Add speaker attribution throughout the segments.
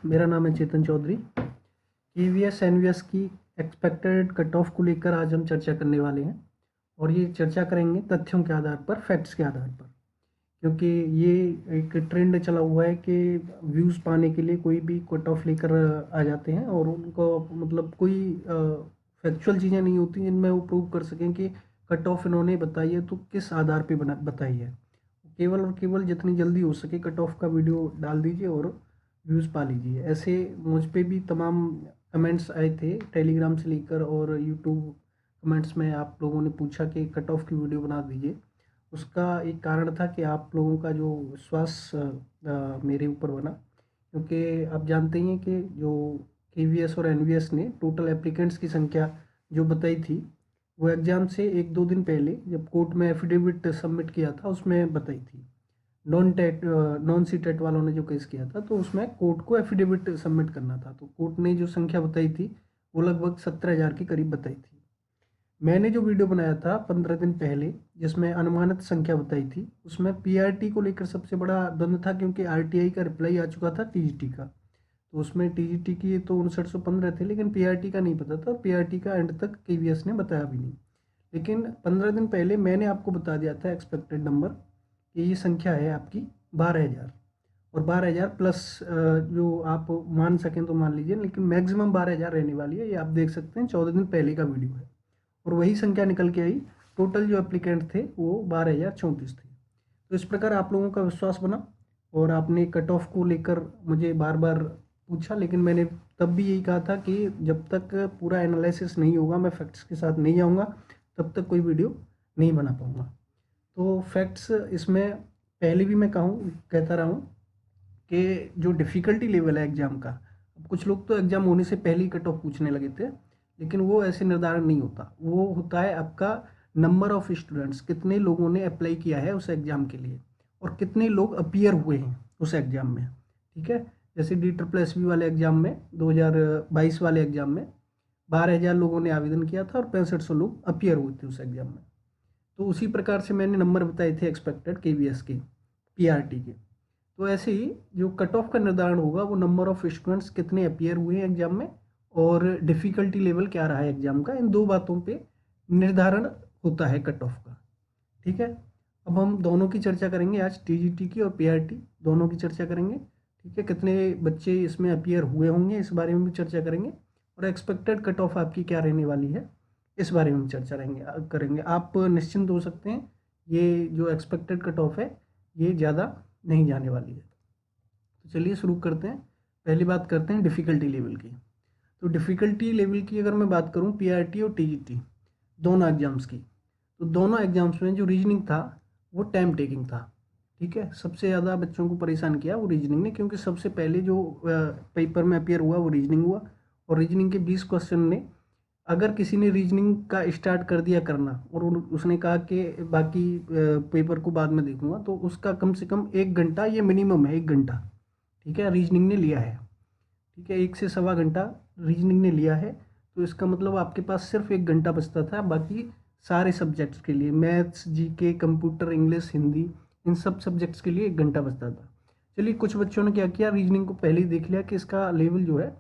Speaker 1: मेरा नाम है चेतन चौधरी। ईवीएस एनवीएस की एक्सपेक्टेड कट ऑफ को लेकर आज हम चर्चा करने वाले हैं और ये चर्चा करेंगे तथ्यों के आधार पर, फैक्ट्स के आधार पर, क्योंकि ये एक ट्रेंड चला हुआ है कि व्यूज़ पाने के लिए कोई भी कट ऑफ लेकर आ जाते हैं और उनको मतलब कोई फैक्चुअल चीज़ें नहीं होती जिनमें वो प्रूव कर सकें कि कट ऑफ इन्होंने बताई है तो किस आधार पे बताई है। केवल और केवल जितनी जल्दी हो सके कट ऑफ का वीडियो डाल दीजिए और व्यूज़ पा लीजिए। ऐसे मुझ पे भी तमाम कमेंट्स आए थे टेलीग्राम से लेकर और यूट्यूब कमेंट्स में आप लोगों ने पूछा कि कट ऑफ की वीडियो बना दीजिए। उसका एक कारण था कि आप लोगों का जो विश्वास मेरे ऊपर बना, क्योंकि आप जानते ही हैं कि जो केवीएस और एनवीएस ने टोटल एप्लीकेंट्स की संख्या जो बताई थी वो एग्ज़ाम से 1-2 दिन पहले जब कोर्ट में एफिडेविट सबमिट किया था उसमें बताई थी। नॉन सी टेट वालों ने जो केस किया था तो उसमें कोर्ट को एफिडेविट सबमिट करना था, तो कोर्ट ने जो संख्या बताई थी वो लगभग 17,000 के करीब बताई थी। मैंने जो वीडियो बनाया था 15 दिन पहले जिसमें अनुमानित संख्या बताई थी उसमें पीआरटी को लेकर सबसे बड़ा द्वंद्व था, क्योंकि आरटीआई का रिप्लाई आ चुका था टीजीटी का, तो उसमें टीजीटी की तो 5915 थे लेकिन पीआरटी का नहीं पता था और पीआरटी का एंड तक केवीएस ने बताया भी नहीं। लेकिन 15 दिन पहले मैंने आपको बता दिया था एक्सपेक्टेड नंबर कि ये संख्या है आपकी 12,000 और 12,000 प्लस जो आप मान सकें तो मान लीजिए, लेकिन मैक्सिमम 12,000 रहने वाली है। ये आप देख सकते हैं 14 दिन पहले का वीडियो है और वही संख्या निकल के आई। टोटल जो एप्लीकेंट थे वो 12,034 थे। तो इस प्रकार आप लोगों का विश्वास बना और आपने कट ऑफ को लेकर मुझे बार बार पूछा, लेकिन मैंने तब भी यही कहा था कि जब तक पूरा एनालिसिस नहीं होगा, मैं फैक्ट्स के साथ नहीं आऊँगा, तब तक कोई वीडियो नहीं बना पाऊँगा। तो फैक्ट्स इसमें पहले भी मैं कहता रहा हूँ कि जो डिफ़िकल्टी लेवल है एग्ज़ाम का, अब कुछ लोग तो एग्ज़ाम होने से पहले ही कट ऑफ पूछने लगे थे, लेकिन वो ऐसे निर्धारण नहीं होता। वो होता है आपका नंबर ऑफ़ स्टूडेंट्स, कितने लोगों ने अप्लाई किया है उस एग्ज़ाम के लिए और कितने लोग अपीयर हुए हैं उस एग्ज़ाम में। ठीक है, जैसे DSSB वाले एग्ज़ाम में 2022 वाले एग्ज़ाम में 12,000 लोगों ने आवेदन किया था और 6500 लोग अपीयर हुए थे उस एग्ज़ाम में। तो उसी प्रकार से मैंने नंबर बताए थे एक्सपेक्टेड केवीएस के, पीआरटी के। तो ऐसे ही जो कट ऑफ का निर्धारण होगा वो नंबर ऑफ स्टूडेंट्स कितने अपीयर हुए हैं एग्जाम में और डिफ़िकल्टी लेवल क्या रहा है एग्जाम का, इन दो बातों पे निर्धारण होता है कट ऑफ का। ठीक है, अब हम दोनों की चर्चा करेंगे आज, टीजीटी की और पीआरटी दोनों की चर्चा करेंगे। ठीक है, कितने बच्चे इसमें अपीयर हुए होंगे इस बारे में भी चर्चा करेंगे और एक्सपेक्टेड कट ऑफ आपकी क्या रहने वाली है इस बारे में चर्चा करेंगे। आप निश्चिंत हो सकते हैं, ये जो एक्सपेक्टेड कट ऑफ है ये ज़्यादा नहीं जाने वाली है। तो चलिए शुरू करते हैं। पहली बात करते हैं डिफ़िकल्टी लेवल की। तो डिफ़िकल्टी लेवल की अगर मैं बात करूं पीआरटी और टीजीटी दोनों एग्जाम्स की, तो दोनों एग्जाम्स में जो रीजनिंग था वो टाइम टेकिंग था। ठीक है, सबसे ज़्यादा बच्चों को परेशान किया वो रीजनिंग ने, क्योंकि सबसे पहले जो पेपर में अपियर हुआ वो रीजनिंग हुआ और रीजनिंग के 20 क्वेश्चन ने, अगर किसी ने रीजनिंग का स्टार्ट कर दिया करना और उसने कहा कि बाकी पेपर को बाद में देखूंगा, तो उसका कम से कम 1 घंटा, ये मिनिमम है 1 घंटा, ठीक है, रीजनिंग ने लिया है। ठीक है, 1 से सवा घंटा रीजनिंग ने लिया है। तो इसका मतलब आपके पास सिर्फ 1 घंटा बचता था बाकी सारे सब्जेक्ट्स के लिए, maths, GK, computer, English, Hindi, इन सब सब्जेक्ट्स के लिए 1 घंटा बचता था। चलिए, कुछ बच्चों ने क्या किया, रीजनिंग को पहले ही देख लिया कि इसका लेवल जो है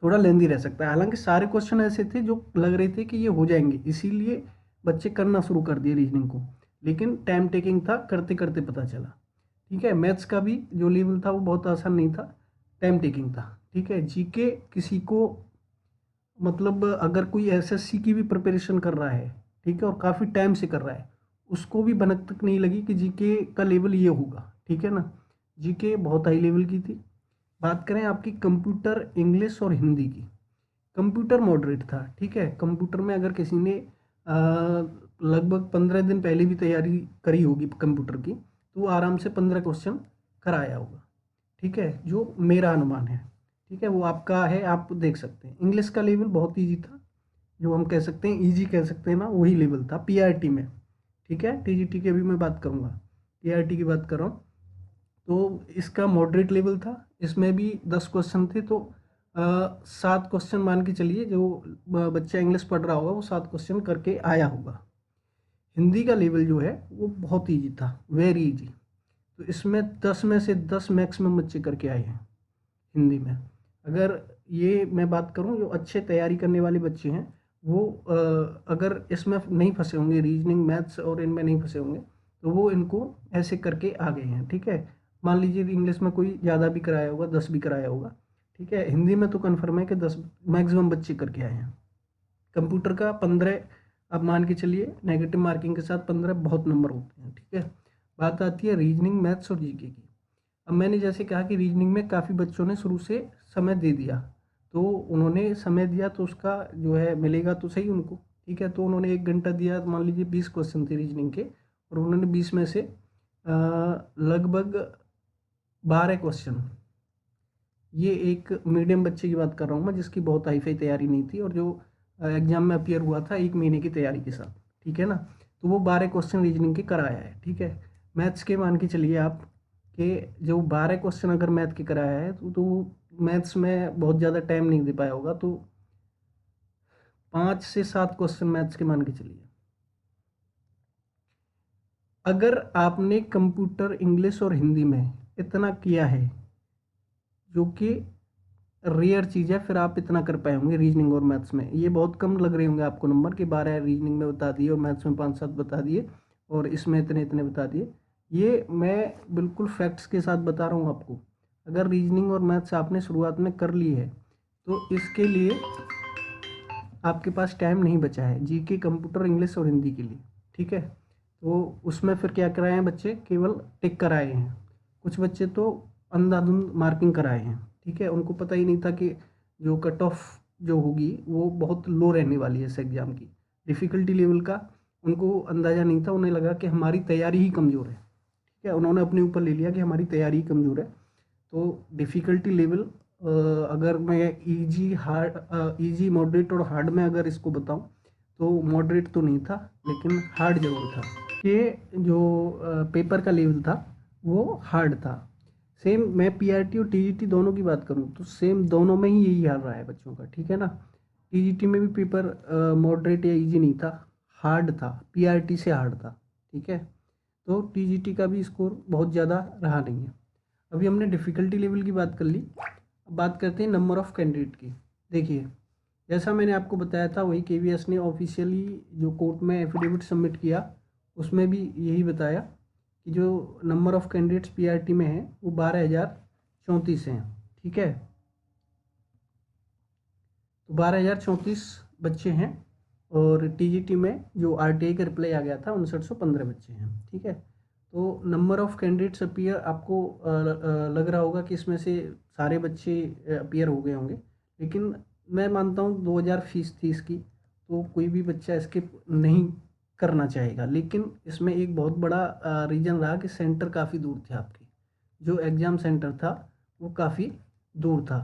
Speaker 1: थोड़ा लेंदी रह सकता है। हालांकि सारे क्वेश्चन ऐसे थे जो लग रहे थे कि ये हो जाएंगे, इसीलिए बच्चे करना शुरू कर दिए रीजनिंग को, लेकिन टाइम टेकिंग था, करते करते पता चला। ठीक है, मैथ्स का भी जो लेवल था वो बहुत आसान नहीं था, टाइम टेकिंग था। ठीक है, जीके किसी को मतलब अगर कोई एसएससी की भी प्रिपरेशन कर रहा है, ठीक है, और काफ़ी टाइम से कर रहा है, उसको भी भनक तक नहीं लगी कि जीके का लेवल ये होगा। ठीक है ना, जीके बहुत हाई लेवल की थी। बात करें आपकी कंप्यूटर, इंग्लिश और हिंदी की, कंप्यूटर मॉडरेट था। ठीक है, कंप्यूटर में अगर किसी ने लगभग 15 दिन पहले भी तैयारी करी होगी कंप्यूटर की, तो वो आराम से 15 क्वेश्चन कराया होगा। ठीक है, जो मेरा अनुमान है। ठीक है, वो आपका है, आप देख सकते हैं। इंग्लिश का लेवल बहुत ईजी था, जो हम कह सकते हैं ईजी कह सकते हैं ना, वही लेवल था पीआरटी में। ठीक है, टीजीटी की अभी मैं बात करूँगा, पीआरटी की बात कर रहा हूँ। तो इसका मॉडरेट लेवल था, इसमें भी 10 क्वेश्चन थे, तो 7 क्वेश्चन मान के चलिए, जो बच्चा इंग्लिश पढ़ रहा होगा वो 7 क्वेश्चन करके आया होगा। हिंदी का लेवल जो है वो बहुत ईजी था, वेरी इजी, तो इसमें 10 में से 10 मैक्सिमम बच्चे करके आए हैं हिंदी में। अगर ये मैं बात करूँ, जो अच्छे तैयारी करने वाले बच्चे हैं वो अगर इसमें नहीं फंसे होंगे, रीजनिंग मैथ्स और इनमें नहीं फंसे होंगे, तो वो इनको ऐसे करके आ गए हैं, ठीक है। मान लीजिए इंग्लिश में कोई ज़्यादा भी कराया होगा, 10 भी कराया होगा, ठीक है। हिंदी में तो कन्फर्म है कि 10 मैक्सिमम बच्चे करके आए हैं। कंप्यूटर का 15, अब मान के चलिए नेगेटिव मार्किंग के साथ 15 बहुत नंबर होते हैं, ठीक है। बात आती है रीजनिंग मैथ्स और जीके की। अब मैंने जैसे कहा कि रीजनिंग में काफ़ी बच्चों ने शुरू से समय दे दिया, तो उन्होंने समय दिया तो उसका जो है मिलेगा तो सही उनको, ठीक है। तो उन्होंने 1 घंटा दिया, तो मान लीजिए 20 क्वेश्चन थे रीजनिंग के, और उन्होंने 20 में से लगभग 12 क्वेश्चन, ये एक मीडियम बच्चे की बात कर रहा हूँ मैं, जिसकी बहुत हाई फाई तैयारी नहीं थी और जो एग्जाम में अपियर हुआ था 1 महीने की तैयारी के साथ, ठीक है ना। तो वो 12 क्वेश्चन रीजनिंग के कराया है, ठीक है। मैथ्स के मान के चलिए आप कि जो 12 क्वेश्चन अगर मैथ के कराया है तो मैथ्स में बहुत ज़्यादा टाइम नहीं दे पाया होगा, तो 5 से 7 क्वेश्चन मैथ्स के मान के चलिए। अगर आपने कंप्यूटर, इंग्लिश और हिंदी में इतना किया है, जो कि रेयर चीज़ है, फिर आप इतना कर पाए होंगे रीजनिंग और मैथ्स में। ये बहुत कम लग रहे होंगे आपको नंबर कि 12 रीजनिंग में बता दिए और मैथ्स में 5-7 बता दिए और इसमें इतने इतने बता दिए। ये मैं बिल्कुल फैक्ट्स के साथ बता रहा हूँ आपको। अगर रीजनिंग और मैथ्स आपने शुरुआत में कर ली है तो इसके लिए आपके पास टाइम नहीं बचा है, जीके, कंप्यूटर, इंग्लिश और हिंदी के लिए, ठीक है। तो उसमें फिर क्या कराए हैं बच्चे, केवल टिक कराए हैं। कुछ बच्चे तो अंधाधुंध मार्किंग कराए हैं, ठीक है। उनको पता ही नहीं था कि जो कट ऑफ जो होगी वो बहुत लो रहने वाली है इस एग्ज़ाम की, डिफ़िकल्टी लेवल का उनको अंदाज़ा नहीं था। उन्हें लगा कि हमारी तैयारी ही कमज़ोर है, ठीक है। उन्होंने अपने ऊपर ले लिया कि हमारी तैयारी ही कमज़ोर है। तो डिफ़िकल्टी लेवल अगर मैं इजी, हार्ड, इजी, मॉडरेट और हार्ड में अगर इसको बताऊं तो मॉडरेट तो नहीं था, लेकिन हार्ड ज़रूर था। ये जो पेपर का लेवल था वो हार्ड था। सेम मैं पीआरटी और टीजीटी दोनों की बात करूं तो सेम दोनों में ही यही हाल रहा है बच्चों का, ठीक है ना। टीजीटी में भी पेपर मॉडरेट या इजी नहीं था, हार्ड था, पीआरटी से हार्ड था, ठीक है। तो टीजीटी का भी स्कोर बहुत ज़्यादा रहा नहीं है। अभी हमने डिफ़िकल्टी लेवल की बात कर ली, अब बात करते हैं नंबर ऑफ़ कैंडिडेट की। देखिए, जैसा मैंने आपको बताया था वही केवीएस ने ऑफिशियली जो कोर्ट में एफिडेविट सबमिट किया उसमें भी यही बताया कि जो नंबर ऑफ़ कैंडिडेट्स पीआरटी में है वो 12,034 हैं, ठीक है। तो 12,034 बच्चे हैं, और टीजीटी में जो आरटीआई का रिप्लाई आ गया था 5915 बच्चे हैं, ठीक है। तो नंबर ऑफ़ कैंडिडेट्स अपीयर आपको लग रहा होगा कि इसमें से सारे बच्चे अपीयर हो गए होंगे, लेकिन मैं मानता हूँ 2000 फीस थी इसकी, तो कोई भी बच्चा स्किप नहीं करना चाहेगा। लेकिन इसमें एक बहुत बड़ा रीज़न रहा कि सेंटर काफ़ी दूर थे आपके, जो एग्ज़ाम सेंटर था वो काफ़ी दूर था।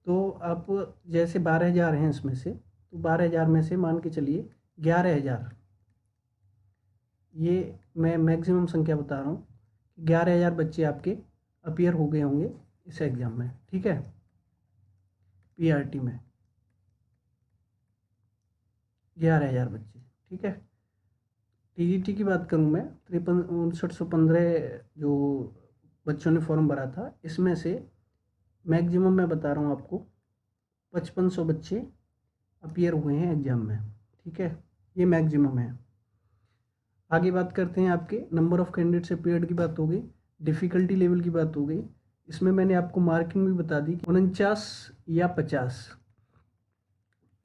Speaker 1: तो आप जैसे 12,000 हैं इसमें से, तो 12,000 में से मान के चलिए 11,000, ये मैं मैक्सिमम संख्या बता रहा हूँ, 11,000 बच्चे आपके अपीयर हो गए होंगे इस एग्ज़ाम में, ठीक है, पीआरटी में 11,000 बच्चे, ठीक है। टीजीटी की बात करूँ मैं, 59,15 जो बच्चों ने फॉर्म भरा था, इसमें से मैक्सिमम मैं बता रहा हूँ आपको 5500 बच्चे अपीयर हुए हैं एग्ज़ाम में, ठीक है। ये मैक्सिमम है। आगे बात करते हैं, आपके नंबर ऑफ़ कैंडिडेट्स अपीयर्ड की बात हो गई, डिफ़िकल्टी लेवल की बात हो गई। इसमें मैंने आपको मार्किंग भी बता दी, 49 या 50।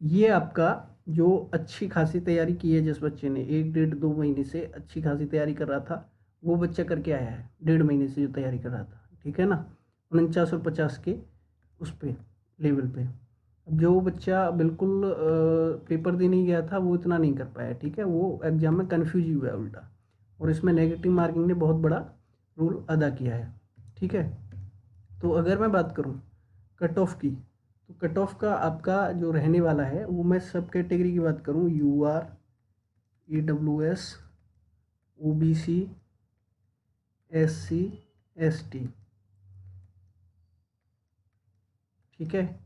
Speaker 1: ये आपका जो अच्छी खासी तैयारी की है, जिस बच्चे ने 1 डेढ़ 2 महीने से अच्छी खासी तैयारी कर रहा था, वो बच्चा करके आया है 1.5 महीने से जो तैयारी कर रहा था, ठीक है ना। 49 और 50 के उस पे लेवल पे। अब जो बच्चा बिल्कुल पेपर देने ही गया था वो इतना नहीं कर पाया, ठीक है, वो एग्ज़ाम में कन्फ्यूज ही हुआ है उल्टा, और इसमें नेगेटिव मार्किंग ने बहुत बड़ा रोल अदा किया है, ठीक है। तो अगर मैं बात करूँ कट ऑफ की, तो कट ऑफ का आपका जो रहने वाला है वो, मैं सब कैटेगरी की बात करूँ, UR, EWS, OBC, SC, ST, ठीक है।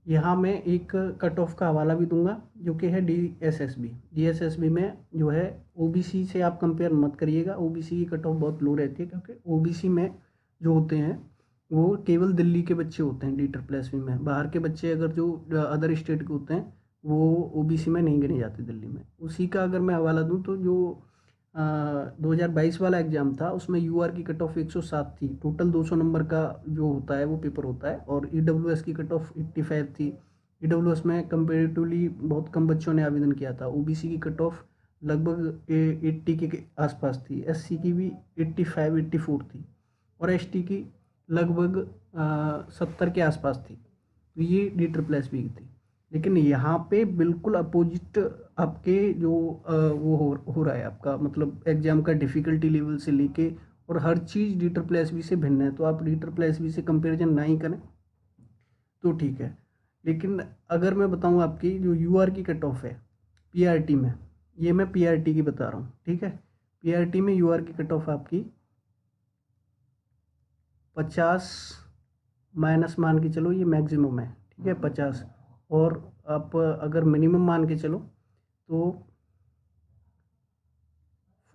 Speaker 1: यहाँ मैं एक कट ऑफ का हवाला भी दूंगा जो कि है डीएसएसबी। डीएसएसबी में जो है ओबीसी से आप कंपेयर मत करिएगा, ओबीसी की कट ऑफ बहुत लो रहती है, क्योंकि ओबीसी में जो होते हैं वो केवल दिल्ली के बच्चे होते हैं D++ में। बाहर के बच्चे अगर जो अदर स्टेट के होते हैं वो OBC में नहीं गिने जाते दिल्ली में। उसी का अगर मैं हवाला दूँ तो जो 2022 वाला एग्ज़ाम था उसमें UR की कट ऑफ 107 थी। टोटल 200 नंबर का जो होता है वो पेपर होता है, और EWS की कट ऑफ 85 थी। EWS में कंपेरेटिवली बहुत कम बच्चों ने आवेदन किया था। OBC की कट ऑफ लगभग 80 के आसपास थी। SC की भी 85-84 थी, और ST की लगभग 70 के आसपास थी। तो ये D++ की थी। लेकिन यहाँ पे बिल्कुल अपोजिट आपके जो वो हो रहा है आपका, मतलब एग्जाम का डिफ़िकल्टी लेवल से लेके और हर चीज़ D++ से भिन्न है। तो आप D++ से कंपैरिजन ना ही करें तो ठीक है। लेकिन अगर मैं बताऊँ आपकी जो UR की कट ऑफ है PRT में, ये मैं PRT की बता रहा हूँ, ठीक है। PRT में UR की कट ऑफ आपकी 50 माइनस मान के चलो, ये मैक्सिमम है, ठीक है 50। और आप अगर मिनिमम मान के चलो तो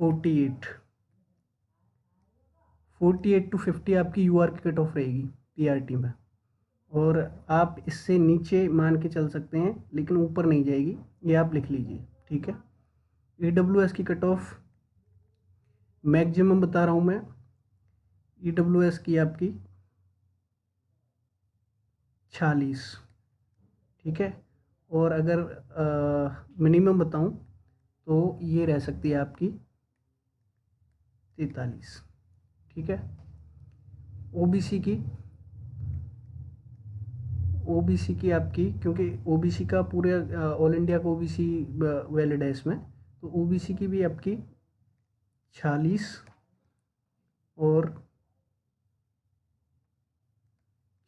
Speaker 1: 48 टू 50 आपकी UR की कट ऑफ रहेगी PRT में। और आप इससे नीचे मान के चल सकते हैं, लेकिन ऊपर नहीं जाएगी, ये आप लिख लीजिए, ठीक है। EWS की कट ऑफ मैक्सिमम बता रहा हूँ मैं, EWS की आपकी 46, ठीक है। और अगर मिनिमम बताऊँ तो ये रह सकती है आपकी 43, ठीक है। ओबीसी की आपकी, क्योंकि ओबीसी का पूरे ऑल इंडिया का ओबीसी वैलिड है इसमें, तो ओबीसी की भी आपकी 46 और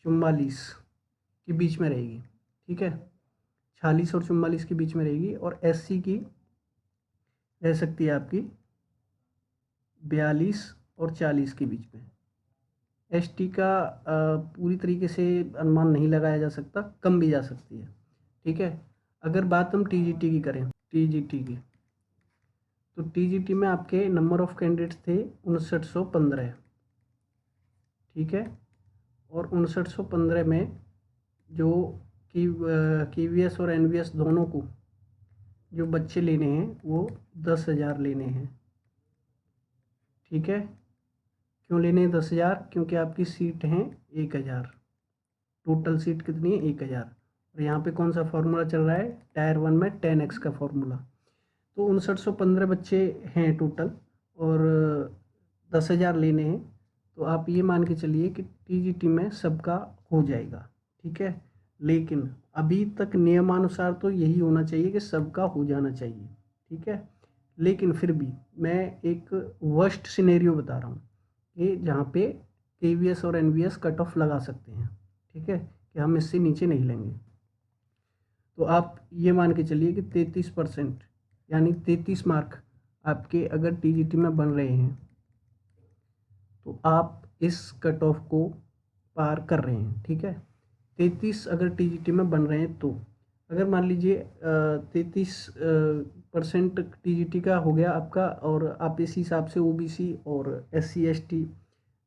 Speaker 1: 44 के बीच में रहेगी, ठीक है। 46 और 44 के बीच में रहेगी। और एससी की रह सकती है आपकी 42 और 40 के बीच में। एसटी का पूरी तरीके से अनुमान नहीं लगाया जा सकता, कम भी जा सकती है, ठीक है। अगर बात हम टीजीटी की करें, टीजीटी की, तो टीजीटी में आपके नंबर ऑफ़ कैंडिडेट्स थे 5915, ठीक है। और 5915 में जो KVS और NVS दोनों को जो बच्चे लेने हैं वो 10,000 लेने हैं, ठीक है। क्यों लेने हैं 10,000? क्योंकि आपकी सीट हैं 1,000, टोटल सीट कितनी है 1,000। और यहाँ पे कौन सा फार्मूला चल रहा है? टायर 1 में 10x का फार्मूला। तो 5915 बच्चे हैं टोटल, और 10,000 लेने हैं। तो आप ये मान के चलिए कि टीजीटी में सबका हो जाएगा, ठीक है। लेकिन अभी तक नियमानुसार तो यही होना चाहिए कि सबका हो जाना चाहिए, ठीक है। लेकिन फिर भी मैं एक वर्स्ट सिनेरियो बता रहा हूँ कि जहाँ पे KVS और NVS कट ऑफ लगा सकते हैं, ठीक है, कि हम इससे नीचे नहीं लेंगे। तो आप ये मान के चलिए कि 33%, यानी 33 मार्क आपके अगर टीजीटी में बन रहे हैं तो आप इस कट ऑफ को पार कर रहे हैं, ठीक है। 33 अगर टीजीटी में बन रहे हैं तो अगर मान लीजिए 33% टीजीटी का हो गया आपका, और आप इस हिसाब से ओबीसी और SC ST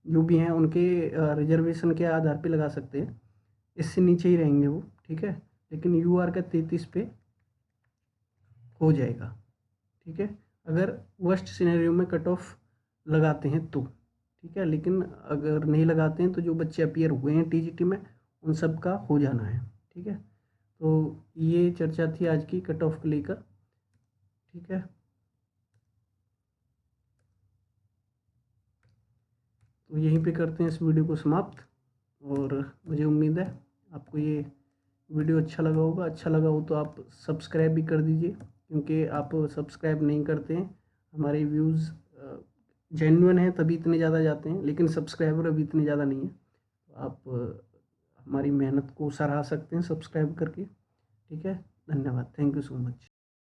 Speaker 1: जो भी हैं उनके रिजर्वेशन के आधार पे लगा सकते हैं। इससे नीचे ही रहेंगे वो, ठीक है। लेकिन UR का 33 पे हो जाएगा, ठीक है, अगर वर्स्ट सिनेरियो में कट ऑफ लगाते हैं तो, ठीक है। लेकिन अगर नहीं लगाते हैं तो जो बच्चे अपीयर हुए हैं टीजीटी में उन सब का हो जाना है, ठीक है। तो ये चर्चा थी आज की कट ऑफ को लेकर, ठीक है। तो यहीं पे करते हैं इस वीडियो को समाप्त, और मुझे उम्मीद है आपको ये वीडियो अच्छा लगा होगा। अच्छा लगा हो तो आप सब्सक्राइब भी कर दीजिए, क्योंकि आप सब्सक्राइब नहीं करते हैं। हमारे व्यूज़ जेन्युइन हैं तभी इतने ज़्यादा जाते हैं, लेकिन सब्सक्राइबर अभी इतने ज़्यादा नहीं है। तो आप हमारी मेहनत को सराह सकते हैं सब्सक्राइब करके, ठीक है। धन्यवाद, थैंक यू सो मच।